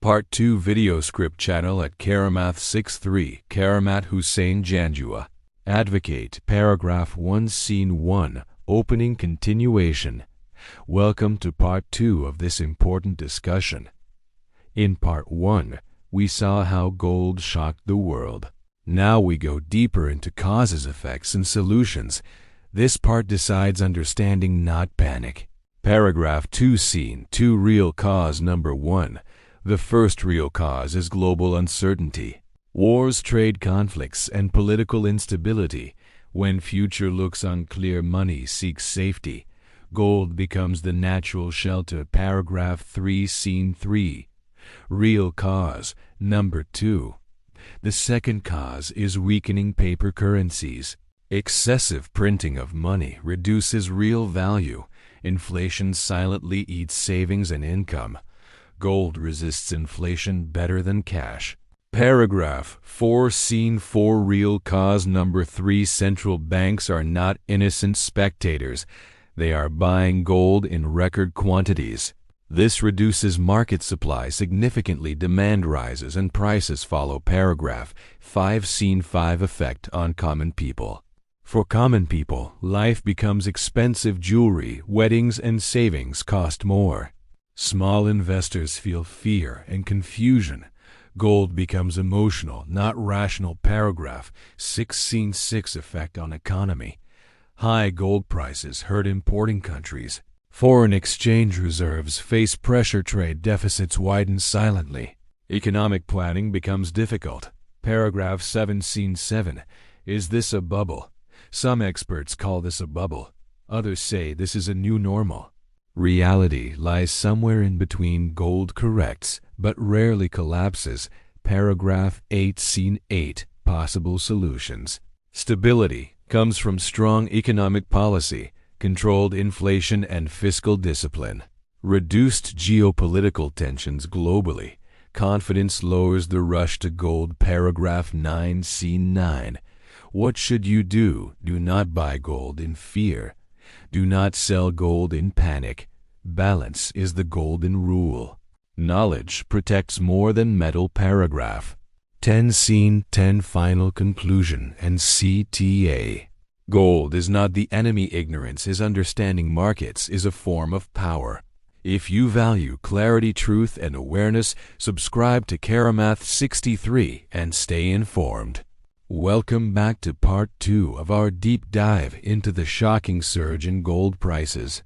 Part 2 Video Script Channel at Karamat 63 Karamat Hussain Janjua. Advocate Paragraph 1 Scene 1 Opening Continuation. Welcome to Part 2 of this important discussion. In Part 1, we saw how gold shocked the world. Now we go deeper into causes, effects, and solutions. This part decides understanding, not panic. Paragraph 2 Scene 2 Real Cause Number 1. The first real cause is global uncertainty. Wars, trade conflicts, and political instability. When future looks unclear, money seeks safety. Gold becomes the natural shelter. Paragraph 3 Scene 3. Real cause number 2. The second cause is weakening paper currencies. Excessive printing of money reduces real value. Inflation silently eats savings and income. Gold resists inflation better than cash. Paragraph 4 Scene 4 Real cause number 3. Central banks are not innocent spectators. They are buying gold in record quantities. This reduces market supply significantly. Demand rises and prices follow. Paragraph 5 Scene 5 Effect on common people. For common people, life becomes expensive. Jewelry, weddings, and savings cost more. Small investors feel fear and confusion. Gold becomes emotional, not rational. Paragraph 6 Scene 6 Effect on economy. High gold prices hurt importing countries. Foreign exchange reserves face pressure. Trade deficits widen silently. Economic planning becomes difficult. Paragraph 7 Scene 7 Is this a bubble? Some experts call this a bubble. Others say this is a new normal. Reality lies somewhere in between. Gold corrects, but rarely collapses. Paragraph 8 Scene 8 Possible solutions. Stability comes from strong economic policy, controlled inflation, and fiscal discipline. Reduced geopolitical tensions globally. Confidence lowers the rush to gold. Paragraph 9 Scene 9 What should you do? Do not buy gold in fear. Do not sell gold in panic. Balance is the golden rule. Knowledge protects more than metal. Paragraph 10 Scene 10 Final Conclusion and CTA. Gold is not the enemy. Ignorance is understanding. Markets is a form of power. If you value clarity, truth, and awareness, subscribe to Karamat 63 and stay informed. Welcome back to Part 2 of our deep dive into the shocking surge in gold prices.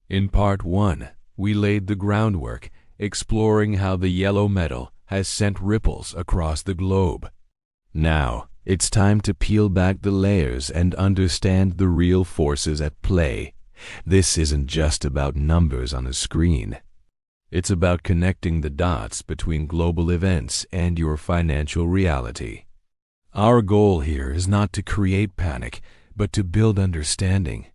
In Part 1, we laid the groundwork, exploring how the yellow metal has sent ripples across the globe. Now, it's time to peel back the layers and understand the real forces at play. This isn't just about numbers on a screen. It's about connecting the dots between global events and your financial reality. Our goal here is not to create panic, but to build understanding.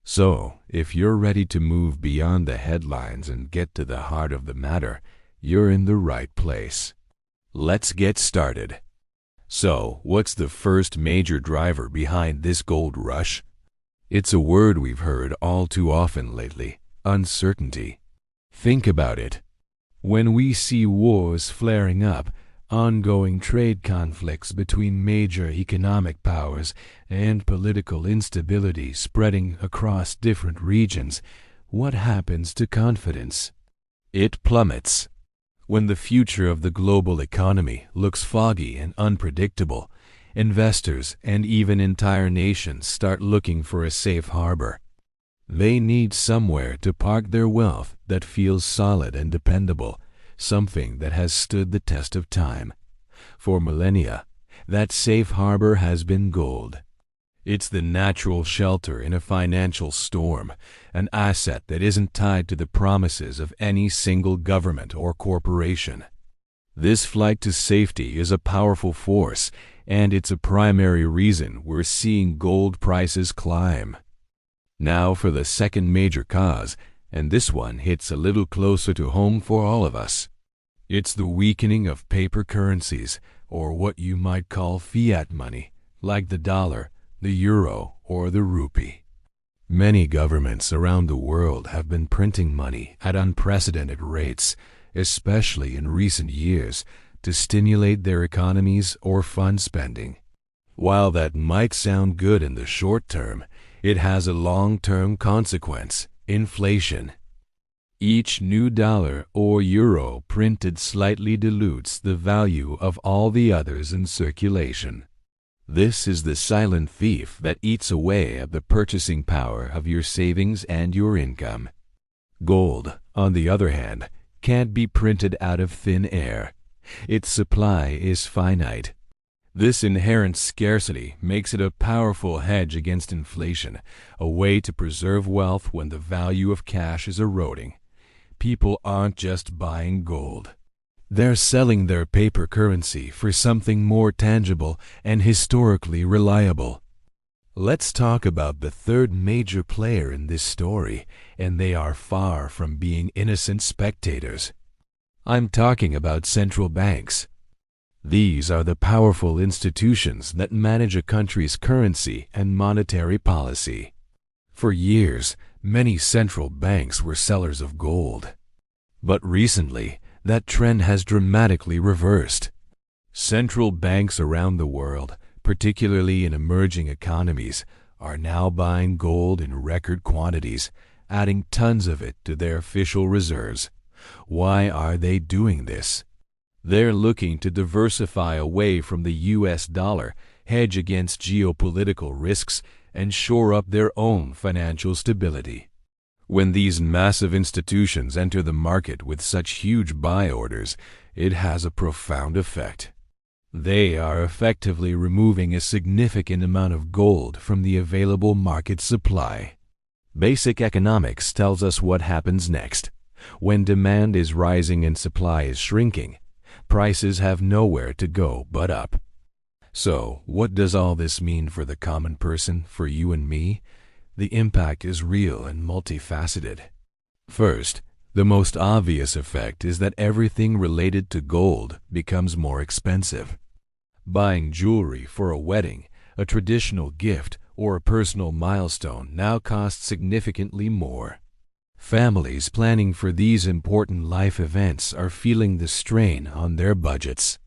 So, if you're ready to move beyond the headlines and get to the heart of the matter, you're in the right place. Let's get started. So, what's the first major driver behind this gold rush? It's a word we've heard all too often lately: uncertainty. Think about it. When we see wars flaring up, ongoing trade conflicts between major economic powers, and political instability spreading across different regions, what happens to confidence? It plummets. When the future of the global economy looks foggy and unpredictable, investors and even entire nations start looking for a safe harbor. They need somewhere to park their wealth that feels solid and dependable, something that has stood the test of time. For millennia, that safe harbor has been gold. It's the natural shelter in a financial storm, an asset that isn't tied to the promises of any single government or corporation. This flight to safety is a powerful force, and it's a primary reason we're seeing gold prices climb. Now for the second major cause, and this one hits a little closer to home for all of us. It's the weakening of paper currencies, or what you might call fiat money, like the dollar, the euro, or the rupee. Many governments around the world have been printing money at unprecedented rates, especially in recent years, to stimulate their economies or fund spending. While that might sound good in the short term, it has a long-term consequence: inflation. Each new dollar or euro printed slightly dilutes the value of all the others in circulation. This is the silent thief that eats away at the purchasing power of your savings and your income. Gold, on the other hand, can't be printed out of thin air. Its supply is finite. This inherent scarcity makes it a powerful hedge against inflation, a way to preserve wealth when the value of cash is eroding. People aren't just buying gold. They're selling their paper currency for something more tangible and historically reliable. Let's talk about the third major player in this story, and they are far from being innocent spectators. I'm talking about central banks. These are the powerful institutions that manage a country's currency and monetary policy. For years, many central banks were sellers of gold. But recently, that trend has dramatically reversed. Central banks around the world, particularly in emerging economies, are now buying gold in record quantities, adding tons of it to their official reserves. Why are they doing this? They're looking to diversify away from the US dollar, hedge against geopolitical risks, and shore up their own financial stability. When these massive institutions enter the market with such huge buy orders, it has a profound effect. They are effectively removing a significant amount of gold from the available market supply. Basic economics tells us what happens next. When demand is rising and supply is shrinking, prices have nowhere to go but up. So, what does all this mean for the common person, for you and me? The impact is real and multifaceted. First, the most obvious effect is that everything related to gold becomes more expensive. Buying jewelry for a wedding, a traditional gift, or a personal milestone now costs significantly more. Families planning for these important life events are feeling the strain on their budgets.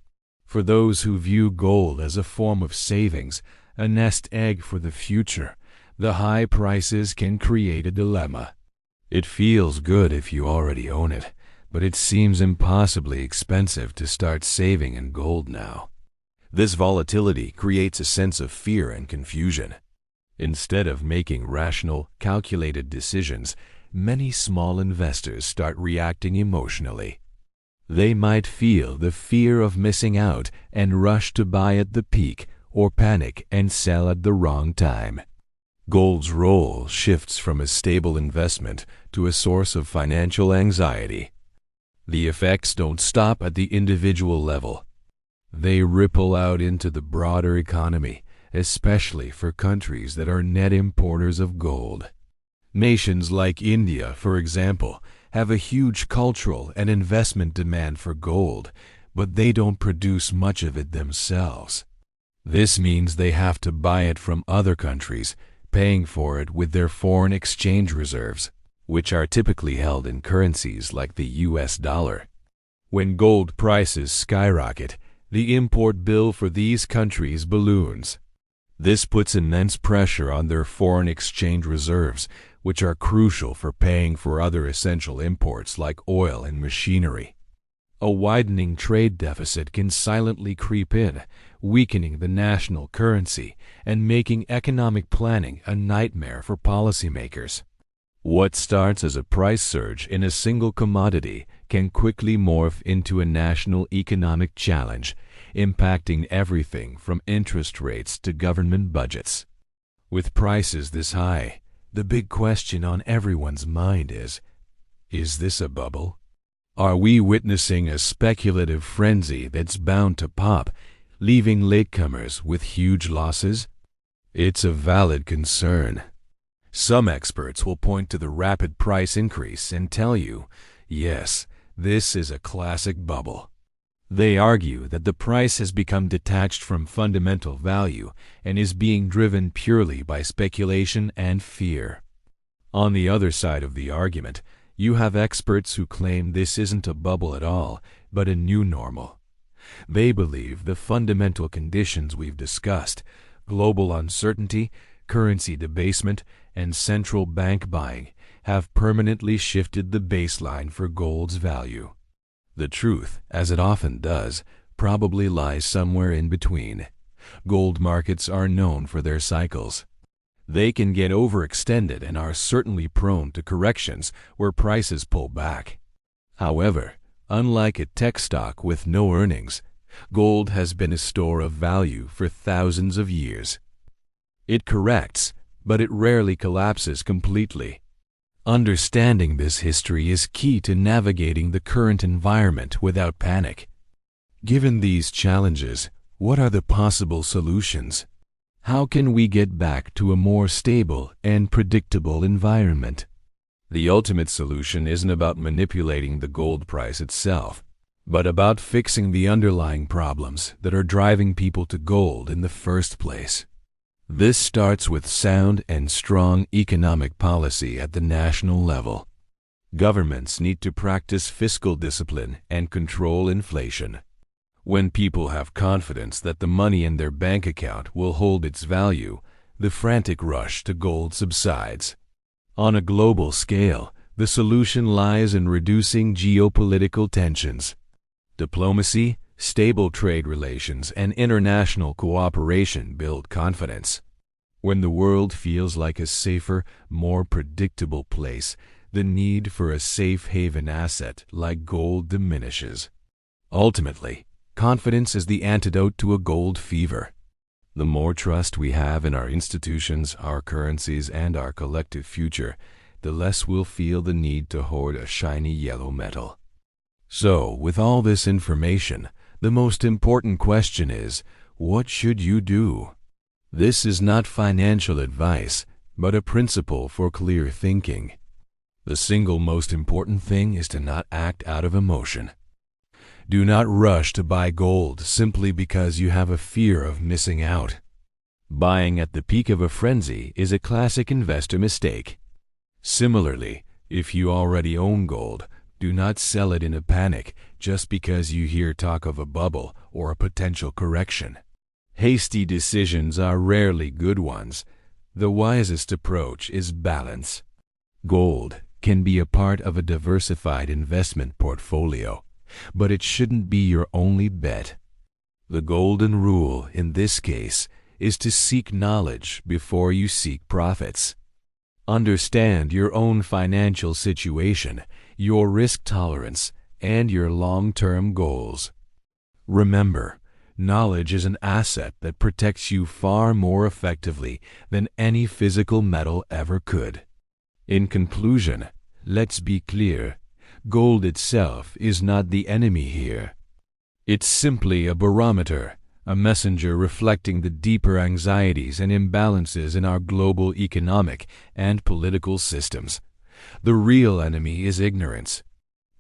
For those who view gold as a form of savings, a nest egg for the future, the high prices can create a dilemma. It feels good if you already own it, but it seems impossibly expensive to start saving in gold now. This volatility creates a sense of fear and confusion. Instead of making rational, calculated decisions, many small investors start reacting emotionally. They might feel the fear of missing out and rush to buy at the peak, or panic and sell at the wrong time. Gold's role shifts from a stable investment to a source of financial anxiety. The effects don't stop at the individual level. They ripple out into the broader economy, especially for countries that are net importers of gold. Nations like India, for example, have a huge cultural and investment demand for gold, but they don't produce much of it themselves. This means they have to buy it from other countries, paying for it with their foreign exchange reserves, which are typically held in currencies like the US dollar. When gold prices skyrocket, the import bill for these countries balloons. This puts immense pressure on their foreign exchange reserves, which are crucial for paying for other essential imports like oil and machinery. A widening trade deficit can silently creep in, weakening the national currency and making economic planning a nightmare for policymakers. What starts as a price surge in a single commodity can quickly morph into a national economic challenge, impacting everything from interest rates to government budgets. With prices this high, the big question on everyone's mind is this a bubble? Are we witnessing a speculative frenzy that's bound to pop, leaving latecomers with huge losses? It's a valid concern. Some experts will point to the rapid price increase and tell you, yes, this is a classic bubble. They argue that the price has become detached from fundamental value and is being driven purely by speculation and fear. On the other side of the argument, You have experts who claim this isn't a bubble at all, but a new normal. They believe the fundamental conditions we've discussed, global uncertainty, currency debasement, and central bank buying, have permanently shifted the baseline for gold's value. The truth, as it often does, probably lies somewhere in between. Gold markets are known for their cycles. They can get overextended and are certainly prone to corrections where prices pull back. However, unlike a tech stock with no earnings, gold has been a store of value for thousands of years. It corrects, but it rarely collapses completely. Understanding this history is key to navigating the current environment without panic. Given these challenges, what are the possible solutions? How can we get back to a more stable and predictable environment? The ultimate solution isn't about manipulating the gold price itself, but about fixing the underlying problems that are driving people to gold in the first place. This starts with sound and strong economic policy at the national level. Governments need to practice fiscal discipline and control inflation. When people have confidence that the money in their bank account will hold its value, the frantic rush to gold subsides. On a global scale, the solution lies in reducing geopolitical tensions. Diplomacy, stable trade relations, and international cooperation build confidence. When the world feels like a safer, more predictable place, the need for a safe haven asset like gold diminishes. Ultimately, confidence is the antidote to a gold fever. The more trust we have in our institutions, our currencies, and our collective future, the less we'll feel the need to hoard a shiny yellow metal. So, with all this information, the most important question is, what should you do? This is not financial advice, but a principle for clear thinking. The single most important thing is to not act out of emotion. Do not rush to buy gold simply because you have a fear of missing out. Buying at the peak of a frenzy is a classic investor mistake. Similarly, if you already own gold, do not sell it in a panic just because you hear talk of a bubble or a potential correction. Hasty decisions are rarely good ones. The wisest approach is balance. Gold can be a part of a diversified investment portfolio, but it shouldn't be your only bet. The golden rule in this case is to seek knowledge before you seek profits. Understand your own financial situation, your risk tolerance, and your long-term goals. Remember, knowledge is an asset that protects you far more effectively than any physical metal ever could. In conclusion, let's be clear, gold itself is not the enemy here. It's simply a barometer, a messenger reflecting the deeper anxieties and imbalances in our global economic and political systems. The real enemy is ignorance.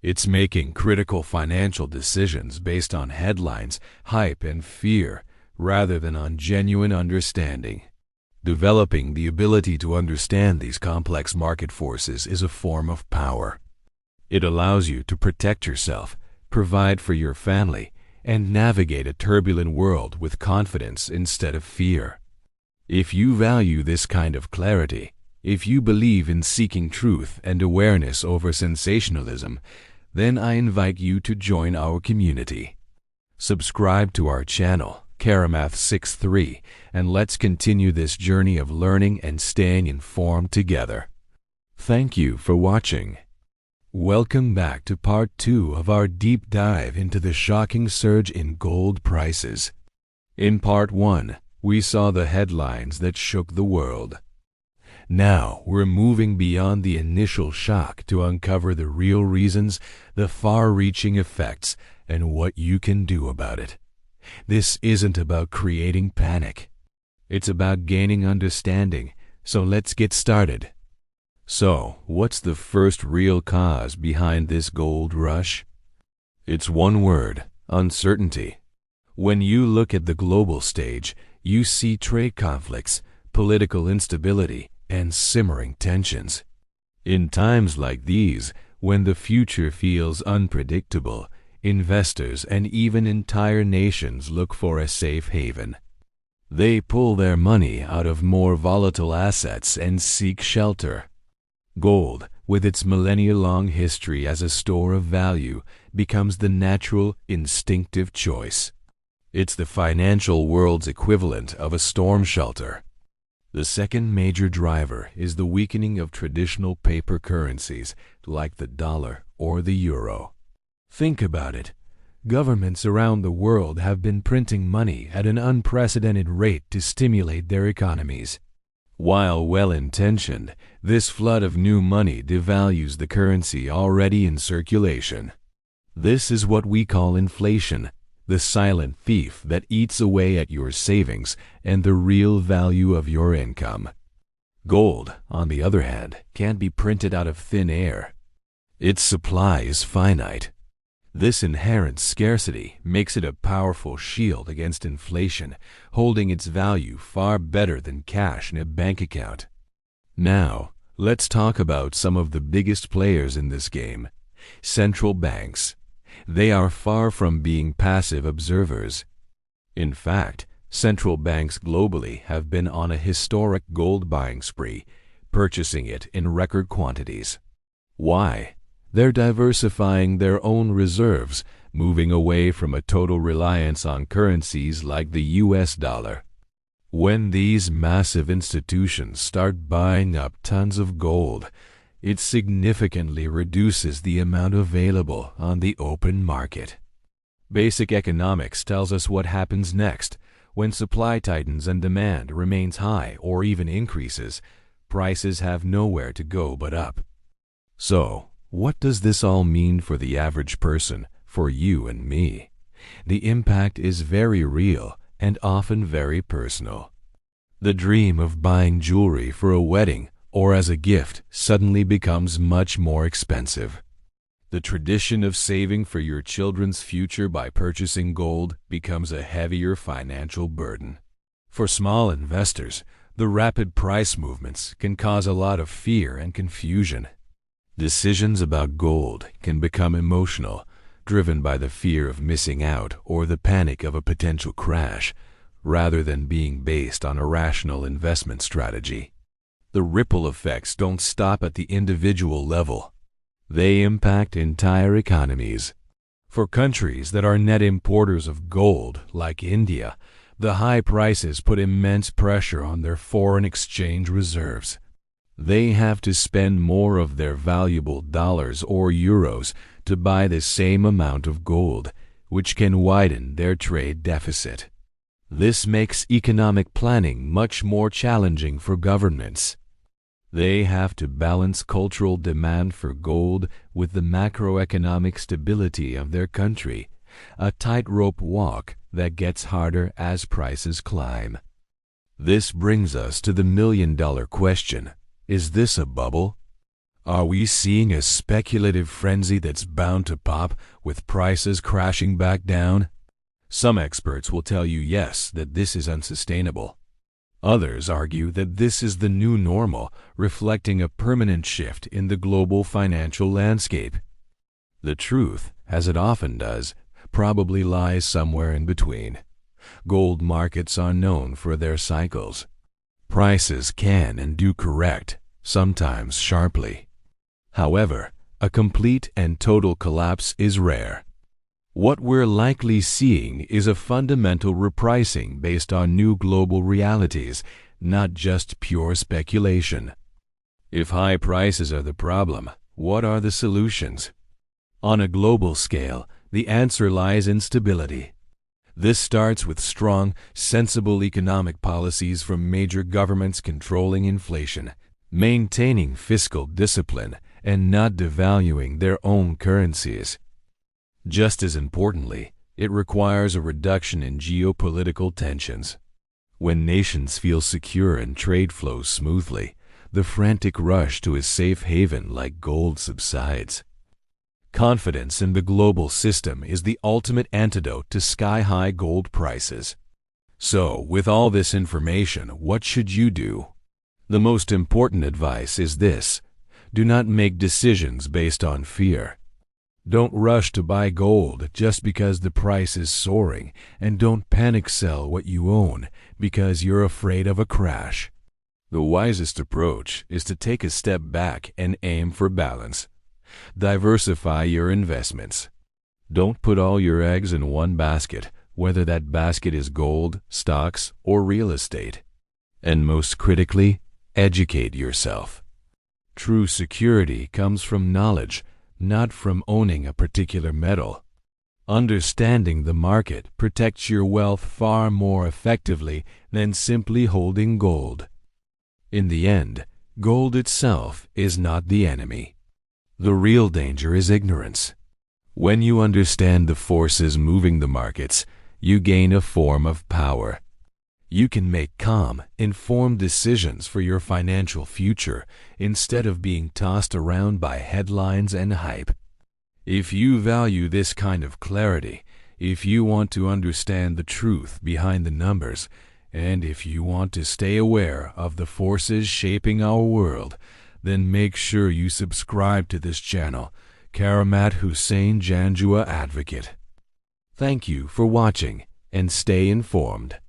It's making critical financial decisions based on headlines, hype, and fear, rather than on genuine understanding. Developing the ability to understand these complex market forces is a form of power. It allows you to protect yourself, provide for your family, and navigate a turbulent world with confidence instead of fear. If you value this kind of clarity, if you believe in seeking truth and awareness over sensationalism, then I invite you to join our community. Subscribe to our channel, Karamat 63, and let's continue this journey of learning and staying informed together. Thank you for watching. Welcome back to part 2 of our deep dive into the shocking surge in gold prices. In part 1, we saw the headlines that shook the world. Now we're moving beyond the initial shock to uncover the real reasons, the far-reaching effects, and what you can do about it. This isn't about creating panic. It's about gaining understanding, so let's get started. So, what's the first real cause behind this gold rush? It's one word: uncertainty. When you look at the global stage, you see trade conflicts, political instability, and simmering tensions. In times like these, When the future feels unpredictable, investors and even entire nations look for a safe haven. They pull their money out of more volatile assets and seek shelter. Gold, with its millennia-long history as a store of value, becomes the natural, instinctive choice. It's the financial world's equivalent of a storm shelter. The second major driver is the weakening of traditional paper currencies like the dollar or the euro. Think about it. Governments around the world have been printing money at an unprecedented rate to stimulate their economies. While well-intentioned, this flood of new money devalues the currency already in circulation. This is what we call inflation, the silent thief that eats away at your savings and the real value of your income. Gold, on the other hand, can't be printed out of thin air. Its supply is finite. This inherent scarcity makes it a powerful shield against inflation, holding its value far better than cash in a bank account. Now, let's talk about some of the biggest players in this game: central banks. They are far from being passive observers. In fact, central banks globally have been on a historic gold buying spree, purchasing it in record quantities. Why? They're diversifying their own reserves, moving away from a total reliance on currencies like the US dollar. When these massive institutions start buying up tons of gold, it significantly reduces the amount available on the open market. Basic economics tells us what happens next. When supply tightens and demand remains high or even increases, prices have nowhere to go but up. So, what does this all mean for the average person, for you and me? The impact is very real and often very personal. The dream of buying jewelry for a wedding or as a gift suddenly becomes much more expensive. The tradition of saving for your children's future by purchasing gold becomes a heavier financial burden. For small investors, the rapid price movements can cause a lot of fear and confusion. Decisions about gold can become emotional, driven by the fear of missing out or the panic of a potential crash, rather than being based on a rational investment strategy. The ripple effects don't stop at the individual level. They impact entire economies. For countries that are net importers of gold, like India, the high prices put immense pressure on their foreign exchange reserves. They have to spend more of their valuable dollars or euros to buy the same amount of gold, which can widen their trade deficit. This makes economic planning much more challenging for governments. They have to balance cultural demand for gold with the macroeconomic stability of their country, a tightrope walk that gets harder as prices climb. This brings us to the million-dollar question. Is this a bubble? Are we seeing a speculative frenzy that's bound to pop with prices crashing back down? Some experts will tell you yes, that this is unsustainable. Others argue that this is the new normal, reflecting a permanent shift in the global financial landscape. The truth, as it often does, probably lies somewhere in between. Gold markets are known for their cycles. Prices can and do correct, sometimes sharply. However, a complete and total collapse is rare. What we're likely seeing is a fundamental repricing based on new global realities, not just pure speculation. If high prices are the problem, what are the solutions? On a global scale, the answer lies in stability. This starts with strong, sensible economic policies from major governments controlling inflation, maintaining fiscal discipline, and not devaluing their own currencies. Just as importantly, it requires a reduction in geopolitical tensions. When nations feel secure and trade flows smoothly, the frantic rush to a safe haven like gold subsides. Confidence in the global system is the ultimate antidote to sky-high gold prices. So, with all this information, what should you do? The most important advice is this: Do not make decisions based on fear. Don't rush to buy gold just because the price is soaring, and don't panic sell what you own because you're afraid of a crash. The wisest approach is to take a step back and aim for balance. Diversify your investments. Don't put all your eggs in one basket, whether that basket is gold, stocks, or real estate. And most critically, educate yourself. True security comes from knowledge, not from owning a particular metal. Understanding the market protects your wealth far more effectively than simply holding gold. In the end, gold itself is not the enemy. The real danger is ignorance. When you understand the forces moving the markets, you gain a form of power. You can make calm, informed decisions for your financial future instead of being tossed around by headlines and hype. If you value this kind of clarity, if you want to understand the truth behind the numbers, and if you want to stay aware of the forces shaping our world, then make sure you subscribe to this channel, Karamat Hussain Janjua Advocate. Thank you for watching, and stay informed.